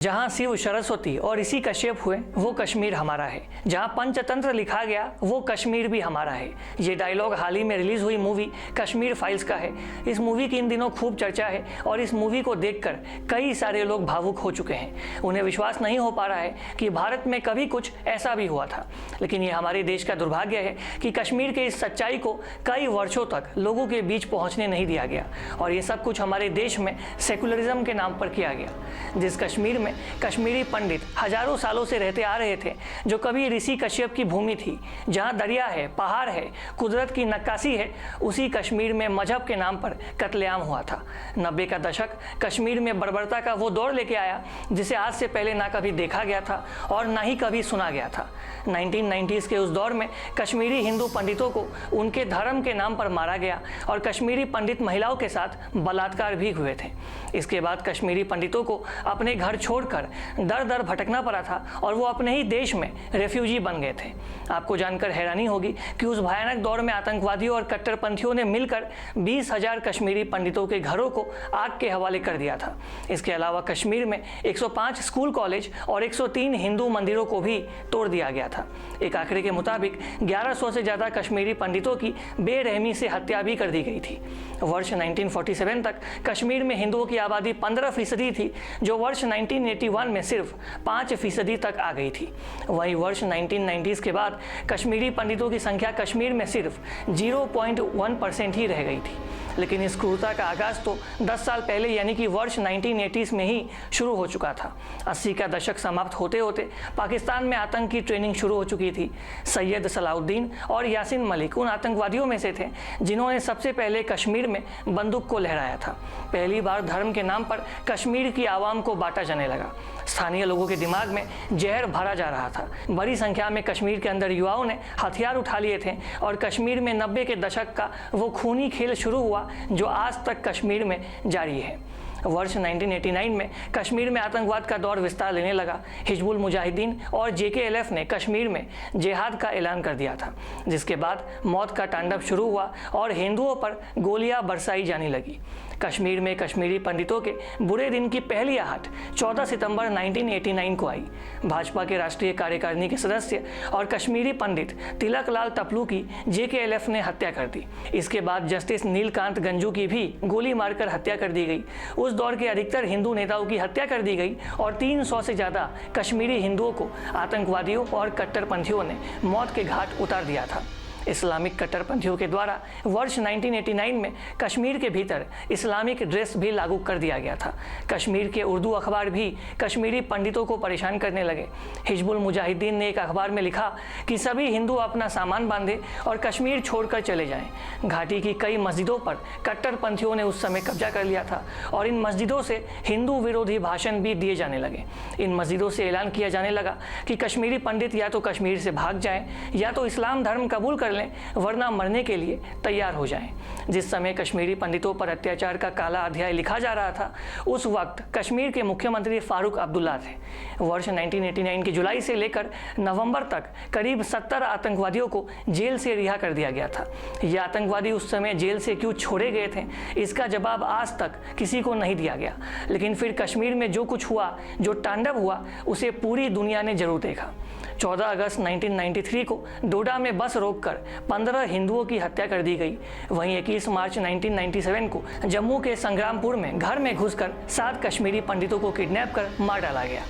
जहाँ शिव सरस्वती और ऋषि कश्यप हुए वो कश्मीर हमारा है। जहाँ पंचतंत्र लिखा गया वो कश्मीर भी हमारा है। ये डायलॉग हाल ही में रिलीज हुई मूवी कश्मीर फाइल्स का है। इस मूवी की इन दिनों खूब चर्चा है और इस मूवी को देखकर कई सारे लोग भावुक हो चुके हैं। उन्हें विश्वास नहीं हो पा रहा है कि भारत में कभी कुछ ऐसा भी हुआ था। लेकिन ये हमारे देश का दुर्भाग्य है कि कश्मीर के इस सच्चाई को कई वर्षों तक लोगों के बीच पहुँचने नहीं दिया गया और ये सब कुछ हमारे देश में सेकुलरिज्म के नाम पर किया गया। जिस कश्मीर में कश्मीरी पंडित हजारों सालों से रहते आ रहे थे, जो कभी ऋषि कश्यप की भूमि थी, जहां दरिया है, पहाड़ है, कुदरत की नक्काशी है, उसी कश्मीर में मजहब के नाम पर कत्लेआम हुआ था। 90 का दशक कश्मीर में बर्बरता का वो दौर लेके आया जिसे आज से पहले ना कभी देखा गया था और ना ही कभी सुना गया था। 1990s के उस दौर में कश्मीरी हिंदू पंडितों को उनके धर्म के नाम पर मारा गया और कश्मीरी पंडित महिलाओं के साथ बलात्कार भी हुए थे। इसके बाद कश्मीरी पंडितों को अपने घर छोड़कर दर दर भटकना पड़ा था और वो अपने ही देश में रेफ्यूजी बन गए थे। आपको जानकर हैरानी होगी कि उस भयानक दौर में आतंकवादियों और कट्टरपंथियों ने मिलकर 20,000 कश्मीरी पंडितों के घरों को आग के हवाले कर दिया था। इसके अलावा कश्मीर में 105 स्कूल कॉलेज और 103 हिंदू मंदिरों को भी तोड़ दिया गया था। एक आंकड़े के मुताबिक 1100 से ज़्यादा कश्मीरी पंडितों की बेरहमी से हत्या भी कर दी गई थी। वर्ष 1947 तक कश्मीर में हिंदुओं की आबादी 15% थी, जो वर्ष 1981 में सिर्फ 5% तक आ गई थी। वहीं वर्ष 1990s के बाद कश्मीरी पंडितों की संख्या कश्मीर में सिर्फ 0.1% ही रह गई थी। लेकिन इस क्रूरता का आगाज तो 10 साल पहले यानी कि वर्ष 1980s में ही शुरू हो चुका था। 80 का दशक समाप्त होते होते पाकिस्तान में आतंक की ट्रेनिंग शुरू हो चुकी थी। सैयद सलाउद्दीन और यासीन मलिक उन आतंकवादियों में से थे जिन्होंने सबसे पहले कश्मीर में बंदूक को लहराया था। पहली बार धर्म के नाम पर कश्मीर की आवाम को बांटा जाने लगा। स्थानीय लोगों के दिमाग में जहर भरा जा रहा था। बड़ी संख्या में कश्मीर के अंदर युवाओं ने हथियार उठा लिए थे और कश्मीर में 90 के दशक का वो खूनी खेल शुरू हुआ जो आज तक कश्मीर में जारी है। वर्ष 1989 में कश्मीर में आतंकवाद का दौर विस्तार लेने लगा। हिजबुल मुजाहिदीन और JKLF ने कश्मीर में जिहाद का ऐलान कर दिया था, जिसके बाद मौत का तांडव शुरू हुआ और हिंदुओं पर गोलियां बरसाई जाने लगी। कश्मीर में कश्मीरी पंडितों के बुरे दिन की पहली आहट 14 सितंबर 1989 को आई। भाजपा के राष्ट्रीय कार्यकारिणी के सदस्य और कश्मीरी पंडित तिलक लाल टपलू की JKLF ने हत्या कर दी। इसके बाद जस्टिस नीलकांत गंजू की भी गोली मारकर हत्या कर दी गई। उस दौर के अधिकतर हिंदू नेताओं की हत्या कर दी गई और 300 से ज़्यादा कश्मीरी हिंदुओं को आतंकवादियों और कट्टरपंथियों ने मौत के घाट उतार दिया था। इस्लामिक कट्टरपंथियों के द्वारा वर्ष 1989 में कश्मीर के भीतर इस्लामिक ड्रेस भी लागू कर दिया गया था। कश्मीर के उर्दू अखबार भी कश्मीरी पंडितों को परेशान करने लगे। हिजबुल मुजाहिदीन ने एक अखबार में लिखा कि सभी हिंदू अपना सामान बांधे और कश्मीर छोड़कर चले जाएं। घाटी की कई मस्जिदों पर कट्टरपंथियों ने उस समय कब्जा कर लिया था और इन मस्जिदों से हिंदू विरोधी भाषण भी दिए जाने लगे। इन मस्जिदों से ऐलान किया जाने लगा कि कश्मीरी पंडित या तो कश्मीर से भाग जाएं या तो इस्लाम धर्म कबूल कर लें, वरना मरने के लिए तैयार हो जाएं। जिस समय कश्मीरी पंडितों पर अत्याचार का काला अध्याय लिखा जा रहा था, उस वक्त कश्मीर के मुख्यमंत्री फारूक अब्दुल्ला थे। वर्ष 1989 के जुलाई से लेकर नवंबर तक करीब 70 आतंकवादियों को जेल से रिहा कर दिया गया था। ये आतंकवादी उस समय जेल से क्यों छोड़े गए थे, इसका जवाब आज तक किसी को नहीं दिया गया। लेकिन फिर कश्मीर में जो कुछ हुआ, जो तांडव हुआ, उसे पूरी दुनिया ने जरूर देखा। 14 अगस्त 1993 को डोडा में बस रोककर 15 हिंदुओं की हत्या कर दी गई। वहीं 21 मार्च 1997 को जम्मू के संग्रामपुर में घर में घुसकर 7 कश्मीरी पंडितों को किडनैप कर मार डाला गया।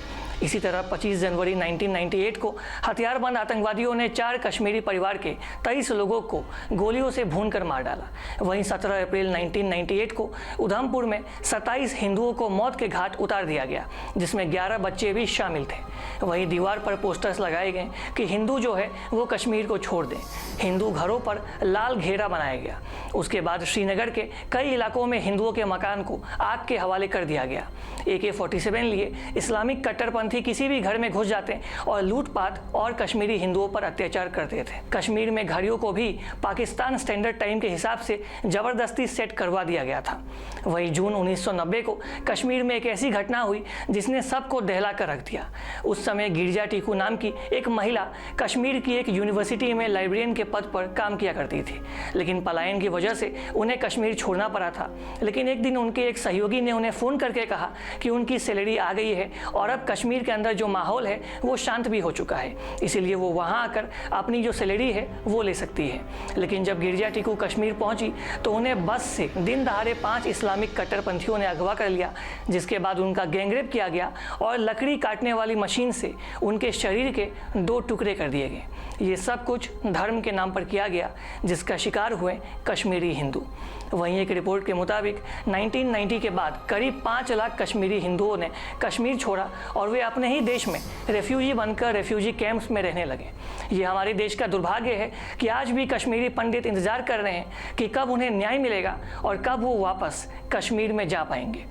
इसी तरह 25 जनवरी 1998 को हथियारबंद आतंकवादियों ने 4 कश्मीरी परिवार के 23 लोगों को गोलियों से भूनकर मार डाला। वहीं 17 अप्रैल 1998 को उधमपुर में 27 हिंदुओं को मौत के घाट उतार दिया गया, जिसमें 11 बच्चे भी शामिल थे। वहीं दीवार पर पोस्टर्स लगाए गए कि हिंदू जो है वो कश्मीर को छोड़ दें। हिंदू घरों पर लाल घेरा बनाया गया। उसके बाद श्रीनगर के कई इलाकों में हिंदुओं के मकान को आग के हवाले कर दिया गया। AK-47 लिए इस्लामिक कट्टरपंथी कट्टरपंथी किसी भी घर में घुस जाते और लूटपाट और कश्मीरी हिंदुओं पर अत्याचार करते थे। कश्मीर में घड़ियों को भी पाकिस्तान स्टैंडर्ड टाइम के हिसाब से जबरदस्ती सेट करवा दिया गया था। वहीं जून 1990 को कश्मीर में एक ऐसी घटना हुई जिसने सबको दहला कर रख दिया। उस समय गिरजा टीकू नाम की एक महिला कश्मीर की एक यूनिवर्सिटी में लाइब्रेरियन के पद पर काम किया करती थी, लेकिन पलायन की वजह से उन्हें कश्मीर छोड़ना पड़ा था। लेकिन एक दिन उनके एक सहयोगी ने उन्हें फ़ोन करके कहा कि उनकी सैलरी आ गई है और अब कश्मीर के अंदर जो माहौल है वो शांत भी हो चुका है, इसीलिए वो वहाँ आकर अपनी जो सैलरी है वो ले सकती है। लेकिन जब गिरजा टीकू कश्मीर पहुंची तो उन्हें बस से दिन दहाड़े 5 इस्लामिक कट्टरपंथियों ने अगवा कर लिया, जिसके बाद उनका गैंगरेप किया गया और लकड़ी काटने वाली मशीन से उनके शरीर के 2 टुकड़े कर दिए गए। ये सब कुछ धर्म के नाम पर किया गया, जिसका शिकार हुए कश्मीरी हिंदू। वहीं एक रिपोर्ट के मुताबिक 1990 के बाद करीब 5 लाख कश्मीरी हिंदुओं ने कश्मीर छोड़ा और वे अपने ही देश में रेफ्यूजी बनकर रेफ्यूजी कैंप्स में रहने लगे। ये हमारे देश का दुर्भाग्य है कि आज भी कश्मीरी पंडित इंतजार कर रहे हैं कि कब उन्हें न्याय मिलेगा और कब वो वापस कश्मीर में जा पाएंगे।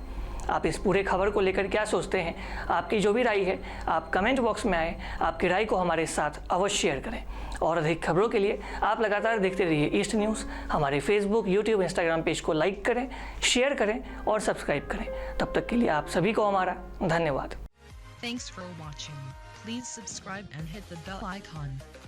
आप इस पूरे खबर को लेकर क्या सोचते हैं? आपकी जो भी राय है आप कमेंट बॉक्स में आए, आपकी राय को हमारे साथ अवश्य शेयर करें। और अधिक खबरों के लिए आप लगातार देखते रहिए ईस्ट न्यूज़। हमारे फेसबुक, यूट्यूब, इंस्टाग्राम पेज को लाइक करें, शेयर करें और सब्सक्राइब करें। तब तक के लिए आप सभी को हमारा धन्यवाद। Thanks for watching. Please subscribe and hit the bell icon.